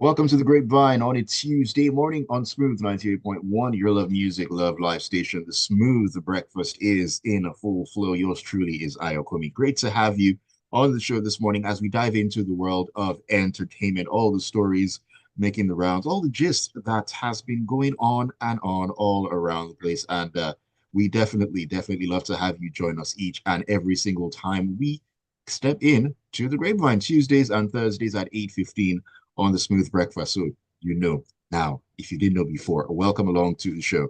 Welcome to the Grapevine on a Tuesday morning on Smooth 98.1, your love music, love live station. The Smooth Breakfast is in a full flow. Yours truly is Ayokunmi. Great to have you on the show this morning as we dive into the world of entertainment, all the stories making the rounds, all the gist that has been going on and on all around the place. And we definitely love to have you join us each and every single time we step in to the Grapevine Tuesdays and Thursdays at 8:15 on the Smooth Breakfast. So you know now, if you didn't know before, welcome along to the show.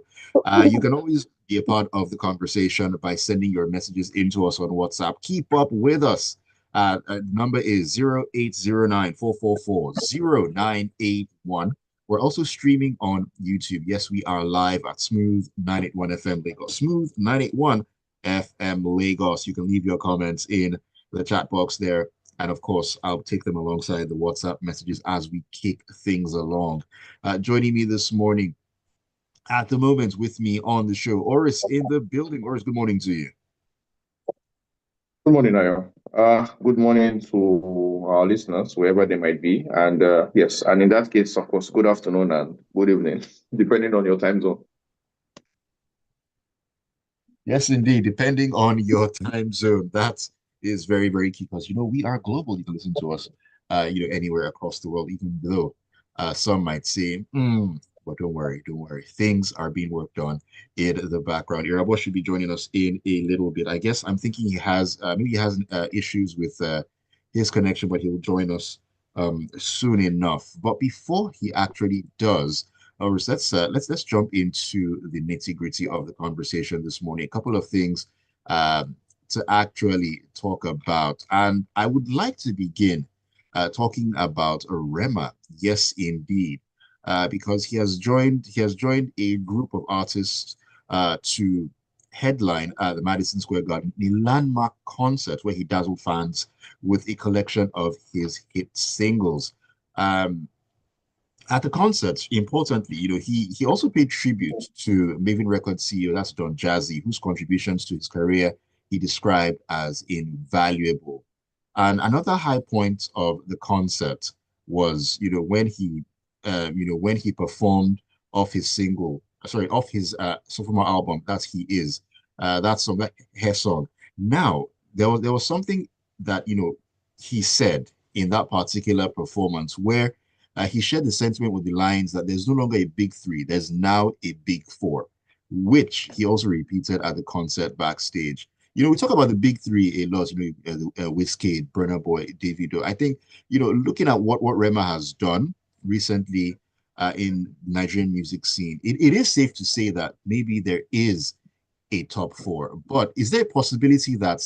You can always be a part of the conversation by sending your messages into us on WhatsApp. Keep up with us. Number is 0809-444-0981. We're also streaming on YouTube. Yes, we are live at Smooth 981 FM Lagos. Smooth 981 FM Lagos. You can leave your comments in the chat box there. And of course, I'll take them alongside the WhatsApp messages as we kick things along. Joining me this morning at the moment with me on the show, Oris in the building. Oris, good morning to you. Good morning, Ayo. Good morning to our listeners, wherever they might be. And yes, and in that case, of course, good afternoon and good evening, depending on your time zone. Yes, indeed, depending on your time zone. That is very key because, we are global. You can listen to us, anywhere across the world, even though some might say, but don't worry. Things are being worked on in the background. Irabor should be joining us in a little bit. I guess I'm thinking maybe he has issues with his connection, but he'll join us soon enough. But before he actually does, let's jump into the nitty-gritty of the conversation this morning. A couple of things to actually talk about, and I would like to begin talking about Rema. Yes, indeed, because he has joined a group of artists to headline the Madison Square Garden, a landmark concert where he dazzled fans with a collection of his hit singles. Um, at the concert, importantly, he also paid tribute to Maven Records CEO, that's Don Jazzy, whose contributions to his career he described as invaluable. And another high point of the concert was, when he performed off his off his sophomore album, that's He Is, that song, that hair song. Now, there was something that he said in that particular performance where he shared the sentiment with the lines that there's no longer a big three, there's now a big four, which he also repeated at the concert backstage. We talk about the big three a lot, Wizkid, Burna Boy, Davido. I think, looking at what Rema has done recently in Nigerian music scene, it is safe to say that maybe there is a top four. But is there a possibility that,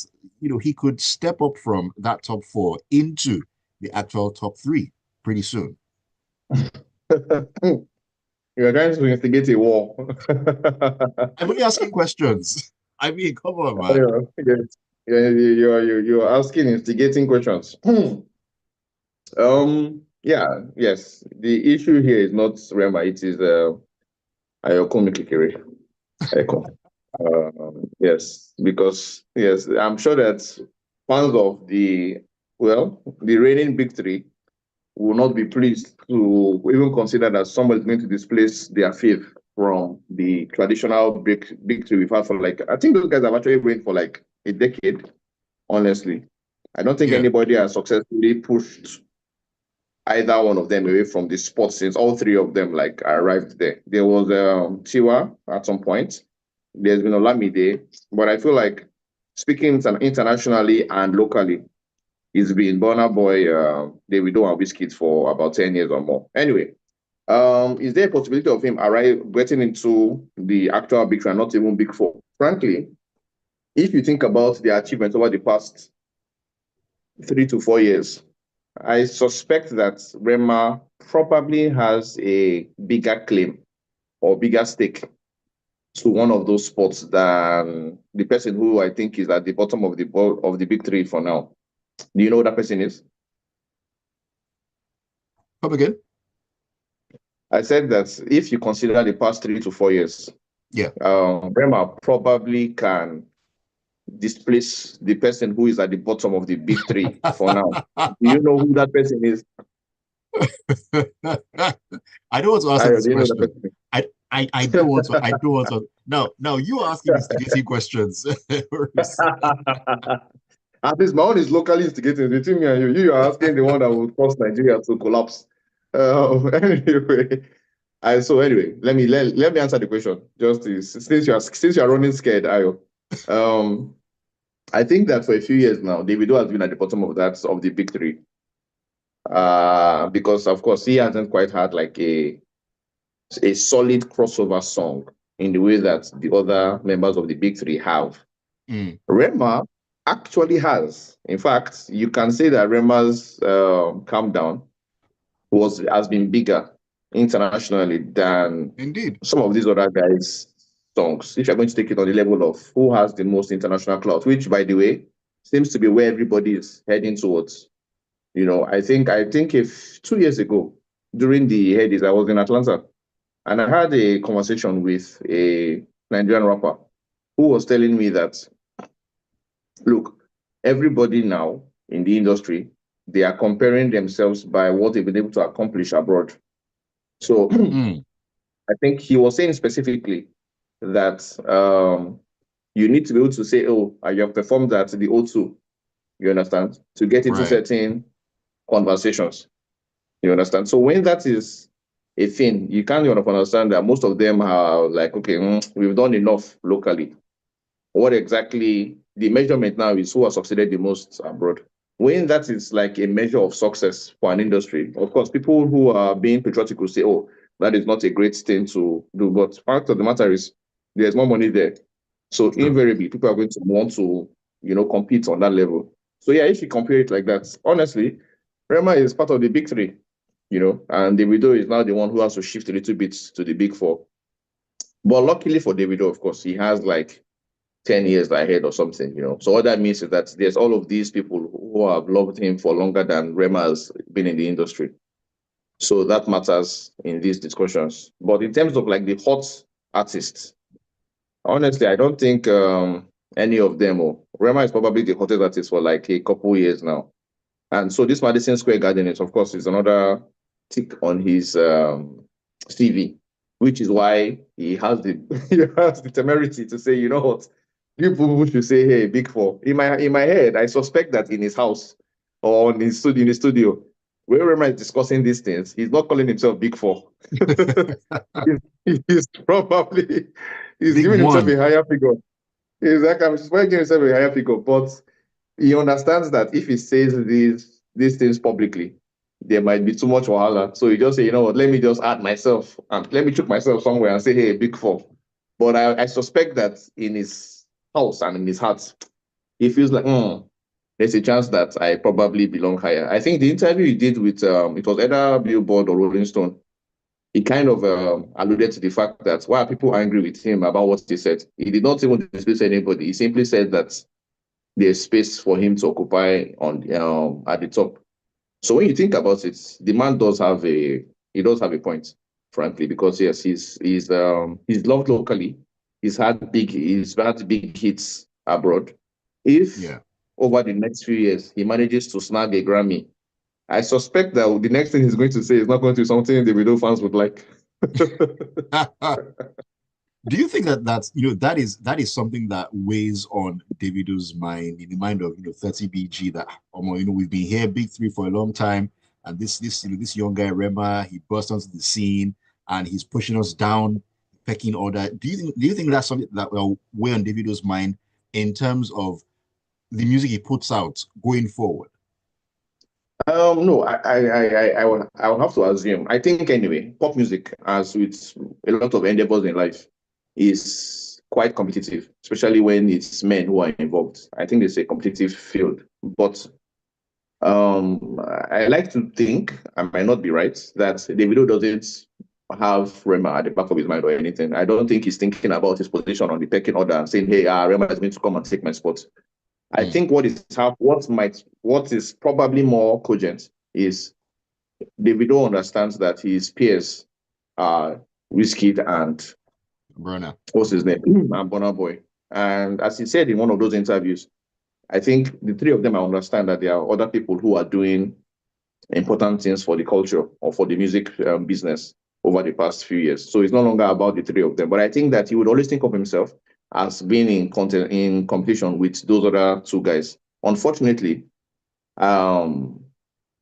he could step up from that top four into the actual top three pretty soon? You're trying to instigate a war. I'm only asking questions. I mean, come on, man. Yes. You're asking instigating questions. Yeah, yes. The issue here is not Rema, it is Ayokunmi Kikere. Ayokun. Yes, because yes, I'm sure that fans of the reigning big three will not be pleased to even consider that somebody is going to displace their faith from the traditional big three we've had for like, I think those guys have actually reigned for like a decade, honestly. I don't think Yeah. anybody has successfully pushed either one of them away from the spot since all three of them like arrived there. There was Tiwa at some point. There's been Olamide, but I feel like speaking internationally and locally, it's been Burna Boy, Davido, and Wizkid for about 10 years or more. Anyway, is there a possibility of him getting into the actual big three, not even big four? Frankly, if you think about the achievements over the past 3 to 4 years, I suspect that Rema probably has a bigger claim or bigger stake to one of those spots than the person who I think is at the bottom of the big three for now. Do you know who that person is? Come again? I said that if you consider the past 3 to 4 years, Yeah. Rema probably can displace the person who is at the bottom of the big three for now. Do you know who that person is? I don't want to answer Ayo, this do you know the question. person? I don't want to. I don't want to. Now you are asking instigating questions. At least my own is locally instigating between me and you. You are asking the one that will cause Nigeria to collapse. Anyway, anyway, let me answer the question. Just since you are running scared, Ayo. Um, I think that for a few years now, Davido has been at the bottom of the big three. Because of course he hasn't quite had like a solid crossover song in the way that the other members of the big three have. Mm, Rema actually has. In fact, you can say that Rema's Calm Down has been bigger internationally than indeed. some of these other guys' songs. If you're going to take it on the level of who has the most international clout, which by the way seems to be where everybody is heading towards. I think if 2 years ago during the headies, I was in Atlanta and I had a conversation with a Nigerian rapper who was telling me that, look, everybody now in the industry, they are comparing themselves by what they've been able to accomplish abroad. So Mm, I think he was saying specifically that you need to be able to say, oh, you have performed at the O2, you understand, to get into right. certain conversations. You understand? So when that is a thing, you can't understand that most of them are like, okay, we've done enough locally. What exactly the measurement now is who has succeeded the most abroad. When that is like a measure of success for an industry, of course, people who are being patriotic will say, oh, that is not a great thing to do. But fact of the matter is, there's more money there. So True. invariably, people are going to want to, compete on that level. So yeah, if you compare it like that, honestly, Rema is part of the big three, and Davido is now the one who has to shift a little bit to the big four. But luckily for Davido, of course, he has like 10 years ahead or something. So what that means is that there's all of these people who have loved him for longer than Rema has been in the industry. So that matters in these discussions. But in terms of like the hot artists, honestly, I don't think any of them, Rema is probably the hottest artist for like a couple years now. And so this Madison Square Garden is, of course, is another tick on his CV, which is why he has the he has the temerity to say, you know what, people who should say, hey, Big Four. In my head, I suspect that in his house or in his studio, where Rema is discussing these things, he's not calling himself Big Four. He's probably he's Big giving himself a one. higher figure. He's like, I'm just giving himself a higher figure, but he understands that if he says these things publicly, there might be too much wahala. So he just say, you know what, let me just add myself and let me choke myself somewhere and say, hey, Big Four. But I suspect that in his house and in his heart, he feels like, there's a chance that I probably belong higher. I think the interview he did with, it was either Billboard or Rolling Stone, he kind of alluded to the fact that why are people angry with him about what he said? He did not even dismiss anybody. He simply said that there's space for him to occupy on at the top. So when you think about it, the man does have a point, frankly, because yes, he's loved locally. He's had big hits abroad. If Yeah. over the next few years he manages to snag a Grammy, I suspect that the next thing he's going to say is not going to be something the video fans would like. Do you think that that is something that weighs on Davido's mind, in the mind of 30BG, that we've been here big three for a long time, and this young guy Rema, he burst onto the scene and he's pushing us down pecking order. Do you think that's something that will weigh on Davido's mind in terms of the music he puts out going forward? No, I will have to assume. I think anyway, pop music, as with a lot of endeavors in life, is quite competitive, especially when it's men who are involved. I think it's a competitive field. But I like to think, I might not be right, that Davido doesn't have Rema at the back of his mind or anything. I don't think he's thinking about his position on the pecking order and saying, hey, Rema is going to come and take my spot. I Mm, think what is probably more cogent is Davido understands that his peers are Wizkid and Brother. what's his name? And Burna Boy. And as he said in one of those interviews, I think the three of them understand that there are other people who are doing important things for the culture or for the music business over the past few years. So it's no longer about the three of them. But I think that he would always think of himself as being in competition with those other two guys. Unfortunately, um,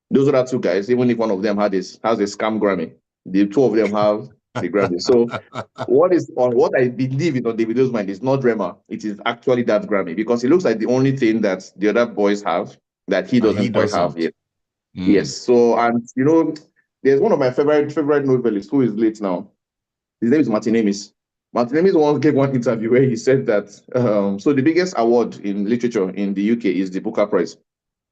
those other two guys, even if one of them has a scam Grammy, the two of them have the Grammy. So what I believe is on Davido's mind is not Rema. It is actually that Grammy because it looks like the only thing that the other boys have that he He doesn't quite have doesn't. yet. Yes. So, and there's one of my favorite novelists who is late now. His name is Martin. Martin once gave one interview where he said that so the biggest award in literature in the UK is the Booker Prize.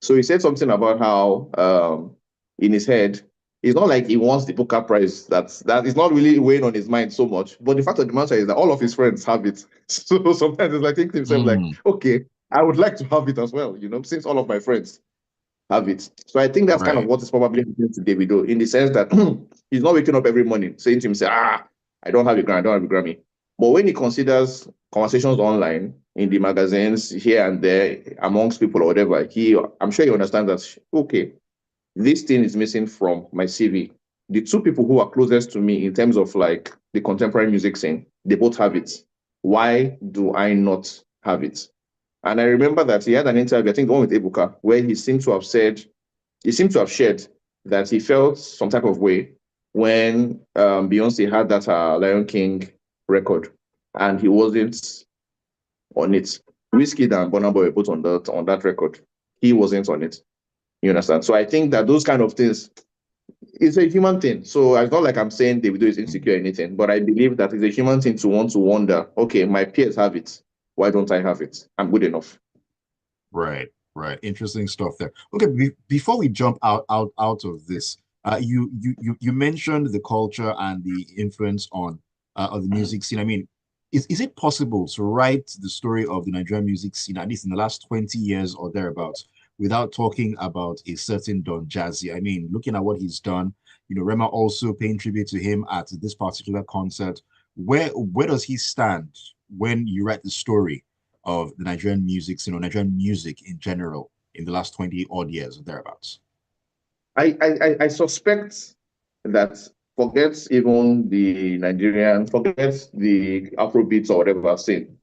So he said something about how in his head, it's not like he wants the Booker Prize. That is not really weighing on his mind so much. But the fact of the matter is that all of his friends have it. So sometimes it's like thinking to himself, like, okay, I would like to have it as well, since all of my friends have it. So I think that's kind of Right. what is probably happening to Davido in the sense that he's not waking up every morning saying to himself, I don't have a Grammy, I don't have a Grammy. But when he considers conversations online, in the magazines, here and there, amongst people or whatever, I'm sure he understands that, okay, this thing is missing from my CV. The two people who are closest to me in terms of like the contemporary music scene, they both have it. Why do I not have it? And I remember that he had an interview, I think the one with Ebuka, where he seemed to have shared that he felt some type of way when Beyonce had that Lion King record and he wasn't on it. Whiskey and Burna Boy were both on that record. He wasn't on it. You understand? So I think that those kind of things, it's a human thing. So it's not like I'm saying Davido is insecure or anything, but I believe that it's a human thing to want to wonder, okay, my peers have it. Why don't I have it? I'm good enough. Right, right. Interesting stuff there. Okay, before we jump out of this, you mentioned the culture and the influence on of the music scene. I mean, is it possible to write the story of the Nigerian music scene, at least in the last 20 years or thereabouts, without talking about a certain Don Jazzy? I mean, looking at what he's done, Rema also paying tribute to him at this particular concert. Where does he stand when you write the story of the Nigerian music, Nigerian music in general in the last 20 odd years or thereabouts? I suspect that forget even the Nigerian, forget the Afrobeats or whatever scene.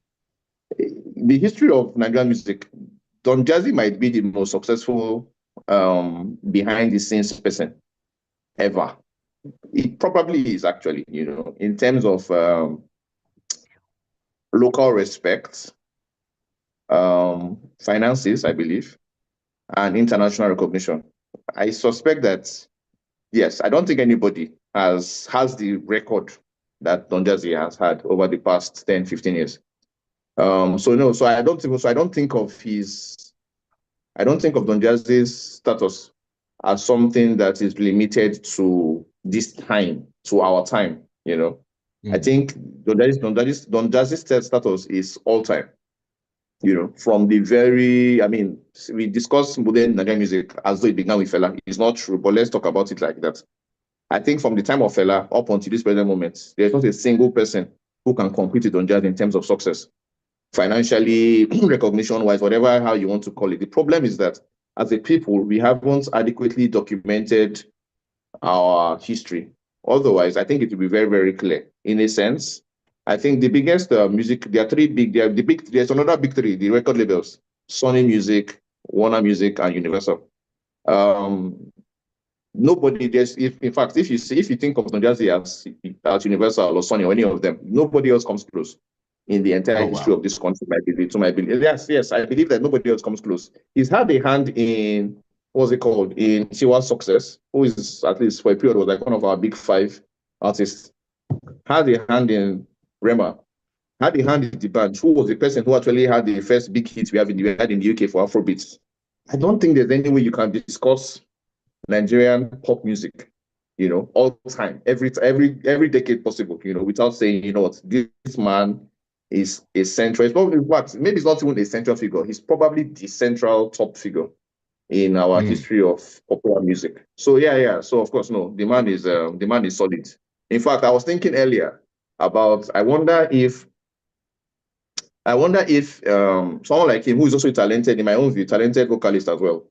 The history of Nigerian music, Don Jazzy might be the most successful behind the scenes person ever. It probably is actually, in terms of local respect, finances, I believe, and international recognition. I suspect that, yes, I don't think anybody has the record that Don Jazzy has had over the past 10, 15 years. So no, so I don't think of Don Jazzy's status as something that is limited to this time, to our time, I think Don Jazzy's status is all time, from the very, I mean, we discuss modern Nigerian music as though it began with Fela. It's not true, but let's talk about it like that. I think from the time of Fela up until this present moment, there's not a single person who can compete with Don Jazzy in terms of success, financially, recognition-wise, whatever how you want to call it. The problem is that as a people, we haven't adequately documented our history. Otherwise, I think it will be very, very clear. In a sense, I think the biggest music, there are three big, there are the big, there's another big three, the record labels, Sony Music, Warner Music, and Universal. Nobody, in fact, if you think of Don Jazzy as Universal or Sony or any of them, nobody else comes close in the entire Oh, history wow. of this country, to my belief. Yes, I believe that nobody else comes close. He's had a hand in, what's it called, in Tiwa's success, who is, at least for a period, was like one of our big five artists. Had a hand in Rema, had a hand in the band, who was the person who actually had the first big hit we had in the UK for Afrobeats. I don't think there's any way you can discuss Nigerian pop music, all time, every decade possible, without saying, what, this man is a central, it's probably what, maybe it's not even a central figure, he's probably the central top figure in our history of popular music. So yeah. So of course, no, the man is solid. In fact, I was thinking earlier about, I wonder if someone like him, who is also talented, in my own view, talented vocalist as well,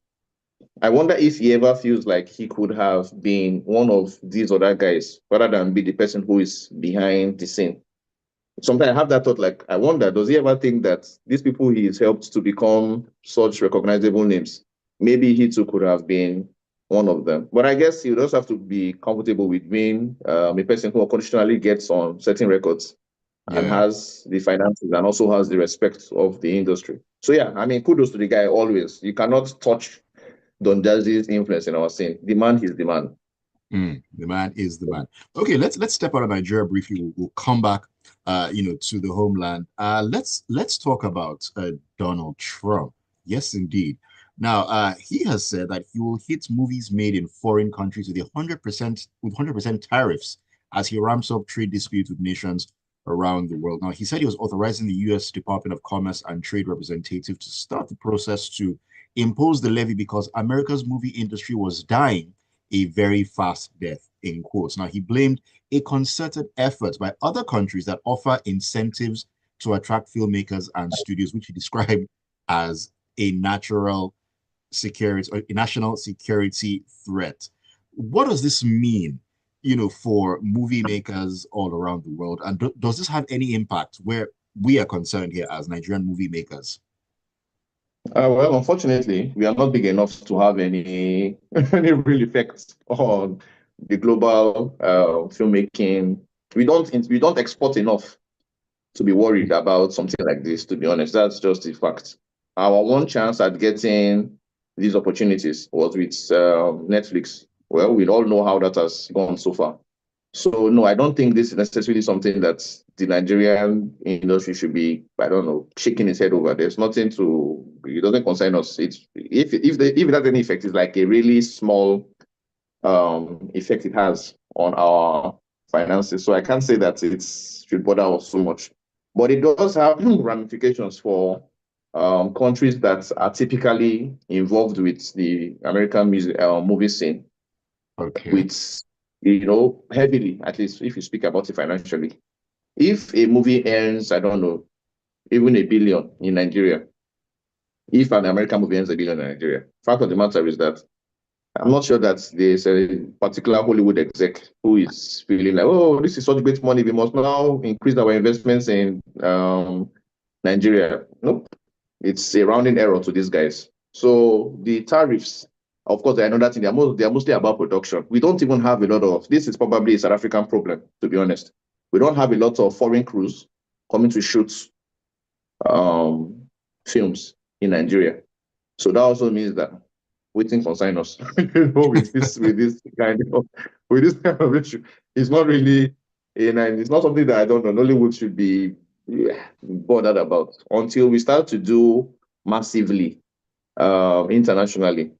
I wonder if he ever feels like he could have been one of these other guys rather than be the person who is behind the scene. Sometimes I have that thought, like, I wonder, does he ever think that these people he's helped to become such recognizable names, maybe he too could have been one of them? But I guess you also have to be comfortable with being a person who occasionally gets on certain records and Yeah. has the finances and also has the respect of the industry. So yeah, I mean, kudos to the guy always. You cannot touch Don Jazzy's influence in our scene. The man is the man. The man is the man. Okay, let's step out of Nigeria briefly. We'll come back, to the homeland. Let's talk about Donald Trump. Yes, indeed. Now, he has said that he will hit movies made in foreign countries with 100% tariffs as he ramps up trade disputes with nations around the world. Now, he said he was authorizing the U.S. Department of Commerce and Trade representative to start the process to impose the levy because America's movie industry was dying a very fast death, in quotes. Now, he blamed a concerted effort by other countries that offer incentives to attract filmmakers and studios, which he described as a natural security or a national security threat. What does this mean, for movie makers all around the world? And does this have any impact where we are concerned here as Nigerian movie makers? Well, unfortunately, we are not big enough to have any any real effects on the global filmmaking. We don't export enough to be worried about something like this. To be honest, that's just the fact. Our one chance at getting these opportunities was with Netflix. Well, we all know how that has gone so far. So no, I don't think this is necessarily something that the Nigerian industry should be, I don't know, shaking its head over. There's nothing to, it doesn't concern us. It's if it has any effect, it's like a really small effect it has on our finances. So I can't say that it should bother us so much. But it does have ramifications for countries that are typically involved with the American music movie scene Okay. with heavily, at least if you speak about it financially. If a movie earns, I don't know, even a billion in Nigeria, if an American movie earns a billion in Nigeria, fact of the matter is that I'm not sure that there's a particular Hollywood exec who is feeling like, oh, this is such great money. We must now increase our investments in Nigeria. Nope. It's a rounding error to these guys. So the tariffs, of course, they're another thing. They're mostly about production. We don't even have a lot of, this is probably a South African problem, to be honest. We don't have a lot of foreign crews coming to shoot um, films in Nigeria. So that also means that waiting concern us, with this kind of issue. It's not really, and it's not something that I don't know. Nollywood should be bothered about until we start to do massively internationally.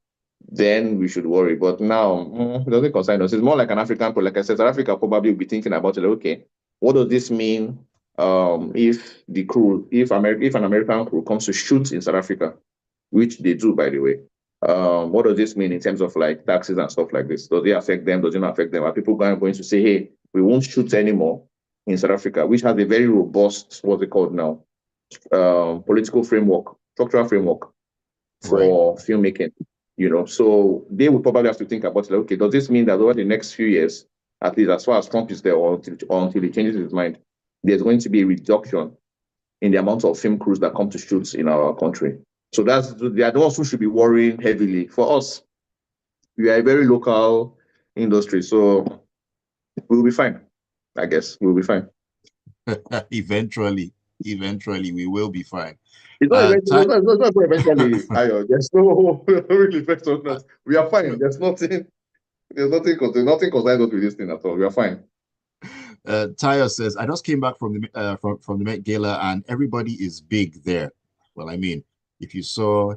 Then we should worry. But now it doesn't concern us. It's more like an African, like I said, South Africa probably will be thinking about it. Like, okay, what does this mean if the crew, if an American crew comes to shoot in South Africa, which they do, by the way. What does this mean in terms of like taxes and stuff like this? Does it affect them? Does it not affect them? Are people going to say, hey, we won't shoot anymore in South Africa, which has a very robust, what's it called now, political framework, structural framework Right. for filmmaking, So they would probably have to think about, like, okay, does this mean that over the next few years, at least as far as Trump is there, or until he changes his mind, there's going to be a reduction in the amount of film crews that come to shoot in our country. So they are the ones who should be worrying heavily. For us, we are a very local industry, so we'll be fine. I guess we'll be fine. Eventually, eventually, we will be fine. It's not Uh, eventually. Ty It's not eventually. Ayo, there's no real effect on us. We are fine. There's nothing. There's nothing. Nothing concerns us with this thing at all. We are fine. Tyre says, I just came back from the Met Gala and everybody is big there. Well, I mean, if you saw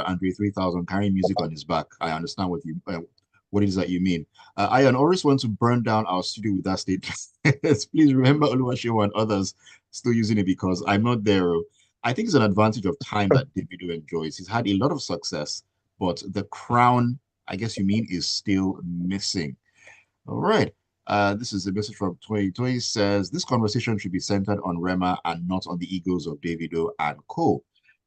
Andre 3000 carrying music on his back, I understand what it is that you mean. Ian Oris wants to burn down our studio with that statement. Please remember Oluwaseun and others still using it because I'm not there. Oh. I think it's an advantage of time that Davido enjoys. He's had a lot of success, but the crown, I guess you mean, is still missing. All right. This is a message from 2020 says this conversation should be centered on Rema and not on the egos of Davido and Co.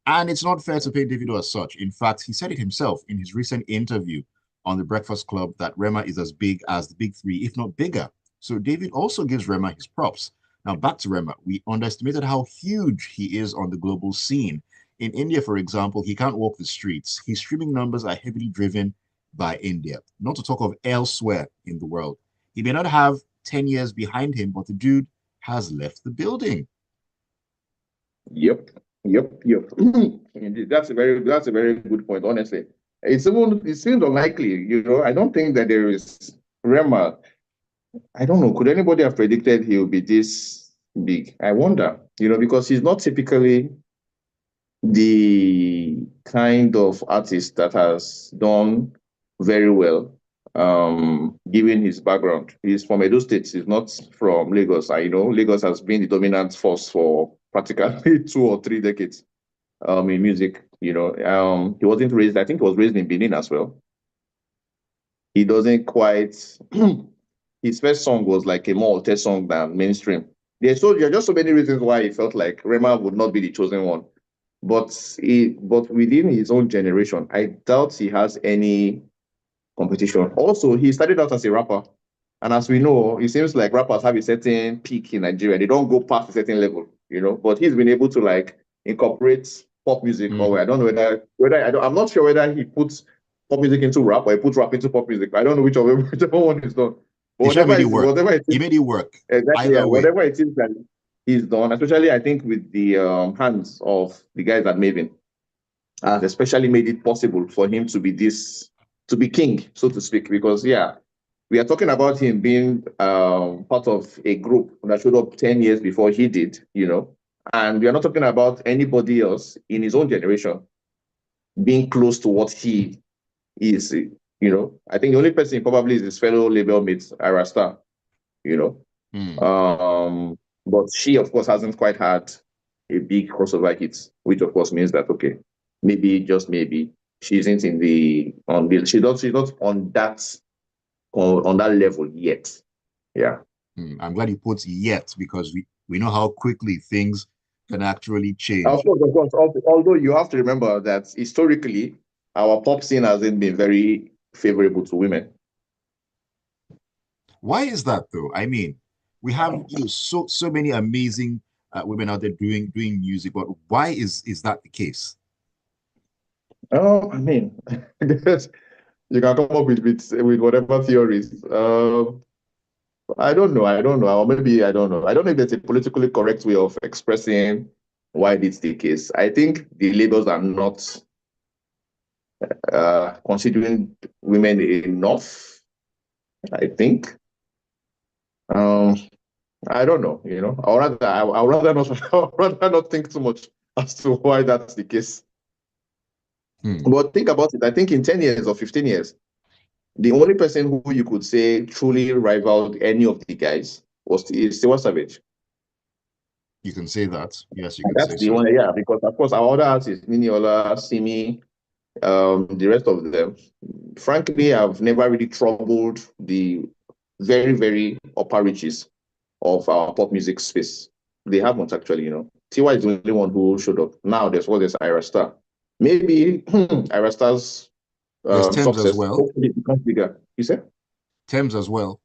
And it's not fair to paint Davido as such. In fact, he said it himself in his recent interview on The Breakfast Club that Rema is as big as the big three, if not bigger. So David also gives Rema his props. Now back to Rema. We underestimated how huge he is on the global scene. In India, for example, he can't walk the streets. His streaming numbers are heavily driven by India, not to talk of elsewhere in the world. He may not have 10 years behind him, but the dude has left the building. Yep, yep. Indeed, that's a very good point. Honestly, it seems unlikely. I don't think that there is Rema. I don't know. Could anybody have predicted he would be this big? I wonder. Because he's not typically the kind of artist that has done very well, given his background. He's from Edo State. He's not from Lagos. I know Lagos has been the dominant force for practically 2 or 3 decades in music. He wasn't raised, I think he was raised in Benin as well. He doesn't quite, his first song was like a more alter song than mainstream. There are just so many reasons why he felt like Rema would not be the chosen one. But within his own generation, I doubt he has any competition. Also, he started out as a rapper. And as we know, it seems like rappers have a certain peak in Nigeria. They don't go past a certain level, but he's been able to like incorporate pop music. Or I don't know I'm not sure whether he puts pop music into rap or he puts rap into pop music. I don't know whichever one is done. But whatever he made it work. Exactly. Yeah, whatever it is that he's done, especially I think with the hands of the guys at Maven, has especially made it possible for him to be king, so to speak. Because we are talking about him being part of a group that showed up 10 years before he did, and we are not talking about anybody else in his own generation being close to what he is, I think the only person probably is his fellow label mate, Irastar, but she, of course, hasn't quite had a big crossover hit, which of course means that, okay, maybe, just maybe, she isn't she's not on that level yet. Yeah. I'm glad you put yet, because we know how quickly things can actually change. Of course. Although you have to remember that historically, our pop scene hasn't been very favorable to women. Why is that, though? I mean, we have so many amazing women out there doing music, but why is that the case? Oh, I mean, you can come up with whatever theories. I don't know. Or maybe I don't know. I don't know if there's a politically correct way of expressing why it's the case. I think the labels are not considering women enough, I think. I don't know, I'd rather not think too much as to why that's the case. But think about it. I think in 10 years or 15 years, the only person who you could say truly rivaled any of the guys is Tiwa Savage. You can say that. Yes, you can say the one, yeah, because of course our other artists, Niniola, Simi, the rest of them, frankly, have never really troubled the very, very upper reaches of our pop music space. They haven't actually, Tiwa is the only one who showed up. Now there's Irastar. Maybe Irastar's success as well. Hopefully becomes bigger. You said? Thames as well.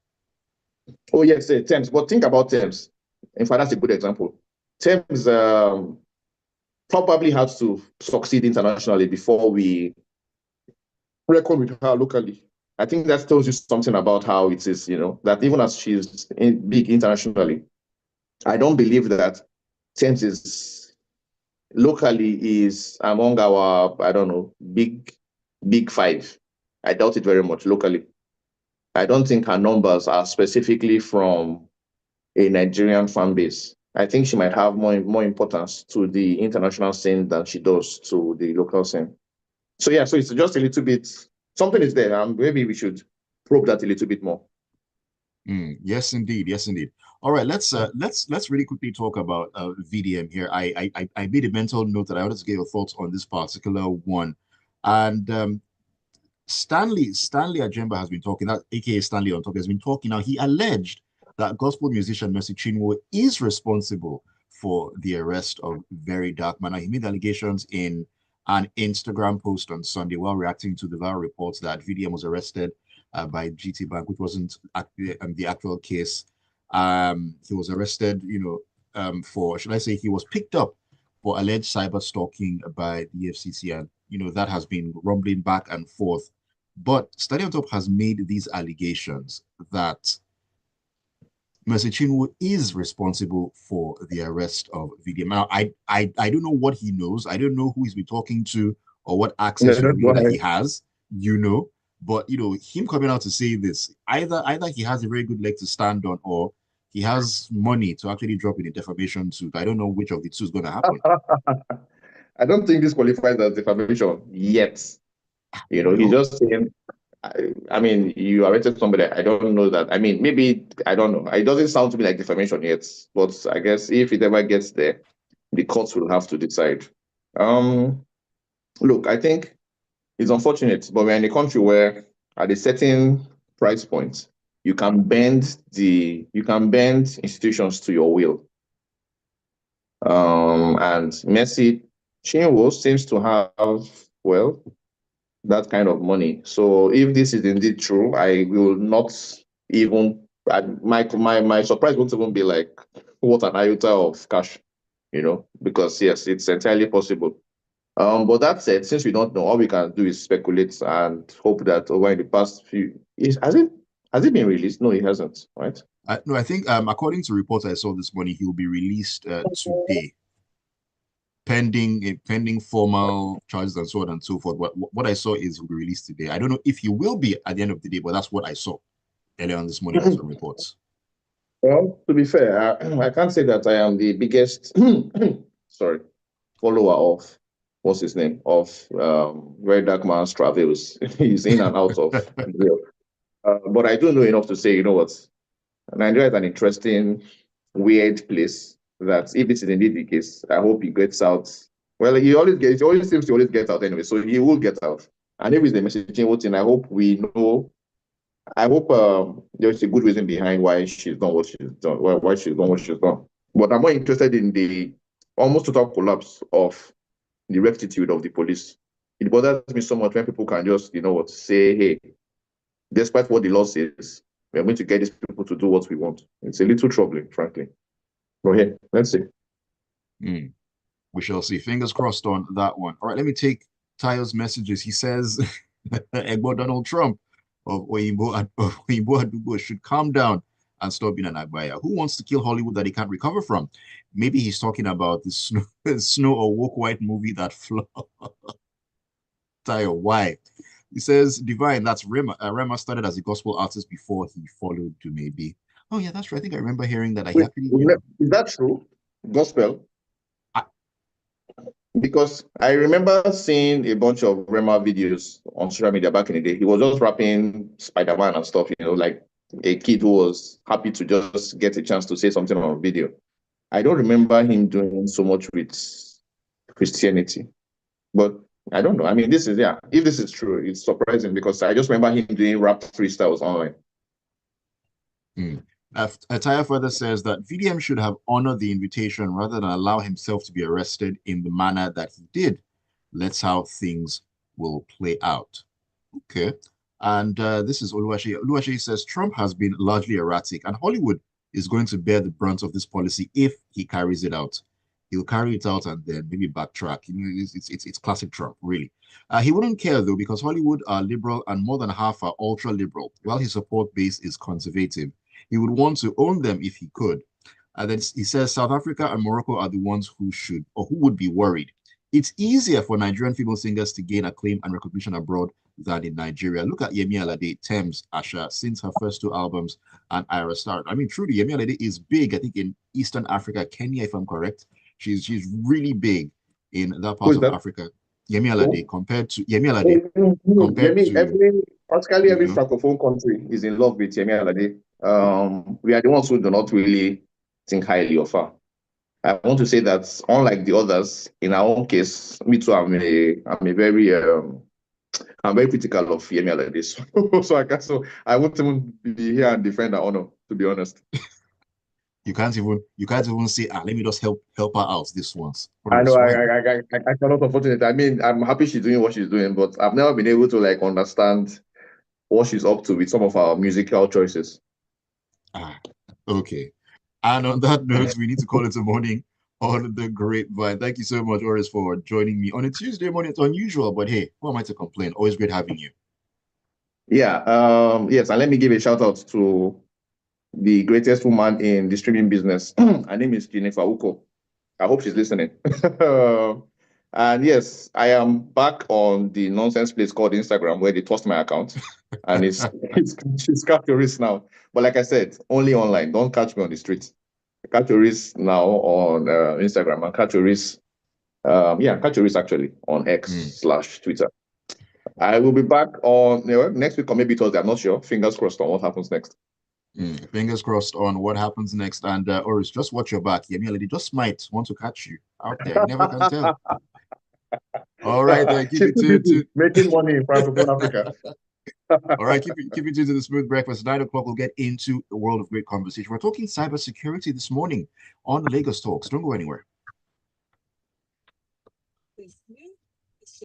Oh yes, Thames. But think about Thames. In fact, that's a good example. Thames probably has to succeed internationally before we reckon with her locally. I think that tells you something about how it is, that even as she's big internationally, I don't believe that Thames is locally is among our, I don't know, big five. I doubt it very much locally. I don't think her numbers are specifically from a Nigerian fan base. I think she might have more importance to the international scene than she does to the local scene. So yeah, so it's just a little bit, something is there, and maybe we should probe that a little bit more. Yes, indeed. Yes, indeed. All right, let's really quickly talk about VDM here. I made a mental note that I wanted to get your thoughts on this particular one, and Stanley Ajemba has been talking, that aka Stanley on Talk has been talking now. He alleged that gospel musician Mercy Chinwo is responsible for the arrest of Very Dark Man. He made allegations in an Instagram post on Sunday while reacting to the viral reports that VDM was arrested by GT Bank, which wasn't the actual case. He was arrested, for, should I say, he was picked up for alleged cyber stalking by the FCC, and that has been rumbling back and forth. But Study on Top has made these allegations that Mercy Chinwo is responsible for the arrest of VDM. Now, I don't know what he knows. I don't know who he's been talking to or what access No, we know go that ahead. he has, but him coming out to say this, either he has a very good leg to stand on, or he has money to actually drop in a defamation suit. I don't know which of the two is going to happen. I don't think this qualifies as defamation yet. He's just saying, I mean, you arrested somebody. I don't know that. I mean, maybe, I don't know. It doesn't sound to me like defamation yet, but I guess if it ever gets there, the courts will have to decide. Look, I think it's unfortunate, but we're in a country where at a certain price point, you can bend institutions to your will. And Mercy Chinwo seems to have, well, that kind of money. So if this is indeed true, I will not even, my surprise won't even be like, what an iota of cash, because yes, it's entirely possible. But that said, since we don't know, all we can do is speculate and hope that over in the past has it been released? No, it hasn't, right? No, I think according to reports I saw this morning, he will be released today, pending formal charges and so on and so forth. What I saw is he'll be released today. I don't know if he will be at the end of the day, but that's what I saw earlier on this morning on some reports. Well, to be fair, I can't say that I am the biggest follower of what's his name of Very Dark Man's travels. He's in and out of jail. But I do know enough to say, you know what, Nigeria is an interesting, weird place. That if it's indeed the case, I hope he gets out. Well, he always seems to always get out anyway, so he will get out. And if it's the messaging thing, I hope we know. I hope there's a good reason behind why she's done what she's done, why she's done what she's done. But I'm more interested in the almost total collapse of the rectitude of the police. It bothers me so much when people can just, say, hey, despite what the law says, we're going to get these people to do what we want. It's a little troubling, frankly. But hey, let's see. We shall see. Fingers crossed on that one. All right, let me take Tayo's messages. He says, Egbo Donald Trump of Oyinbo Adubo should calm down and stop being an Agbaya. Who wants to kill Hollywood that he can't recover from? Maybe he's talking about the Snow or Woke White movie that flopped. Tayo, why? He says, Divine, that's Rema. Rema started as a gospel artist before he followed to maybe. Oh, yeah, that's right. I think I remember hearing that. Wait, is that true? Gospel? Because I remember seeing a bunch of Rema videos on social media back in the day. He was just rapping Spider-Man and stuff, like a kid who was happy to just get a chance to say something on video. I don't remember him doing so much with Christianity. But I don't know. I mean, if this is true, it's surprising because I just remember him doing rap freestyles online. Ataya further says that VDM should have honored the invitation rather than allow himself to be arrested in the manner that he did. That's how things will play out. Okay. And this is Oluwaseyi. Oluwaseyi says Trump has been largely erratic and Hollywood is going to bear the brunt of this policy if he carries it out. He'll carry it out and then maybe backtrack. It's classic Trump, really. He wouldn't care, though, because Hollywood are liberal and more than half are ultra-liberal, while his support base is conservative. He would want to own them if he could. And then he says South Africa and Morocco are the ones who should or who would be worried. It's easier for Nigerian female singers to gain acclaim and recognition abroad than in Nigeria. Look at Yemi Alade, Thames, Asha, since her first two albums, and Ira Star. I mean, truly, Yemi Alade is big, I think, in Eastern Africa, Kenya, if I'm correct. She's really big in that part of Africa. Yemi Alade compared to Yemi Alade practically every francophone country is in love with Yemi Alade. We are the ones who do not really think highly of her. I want to say that unlike the others, in our own case, me too, I'm very critical of Yemi Alade. So I won't even be here and defend her honor, to be honest. you can't even say, let me just help her out this once. I know Oris, why not? I cannot unfortunately. I mean, I'm happy she's doing what she's doing, but I've never been able to like understand what she's up to with some of our musical choices. Ah, okay. And on that note, we need to call it a morning on the grapevine. Thank you so much, Oris, for joining me on a Tuesday morning. It's unusual, but hey, who am I to complain? Always great having you. Yeah. Yes, and let me give a shout out to the greatest woman in the streaming business. Her name is Jennifer Uko. I hope she's listening. And yes, I am back on the nonsense place called Instagram where they tossed my account, and it's catch Oris now. But like I said, only online. Don't catch me on the street. Catch Oris now on Instagram and catch Oris. Catch Oris actually on Mm, X/Twitter. I will be back on next week or maybe Thursday. I'm not sure. Fingers crossed on what happens next. Fingers crossed on what happens next. And Oris, just watch your back. Yemi Alade just might want to catch you out there. You never can tell. All right, then keep She's it too to busy making money in Francophone Africa. all right, keep it to the smooth breakfast. 9 o'clock, we'll get into the world of great conversation. We're talking cybersecurity this morning on Lagos Talks. Don't go anywhere.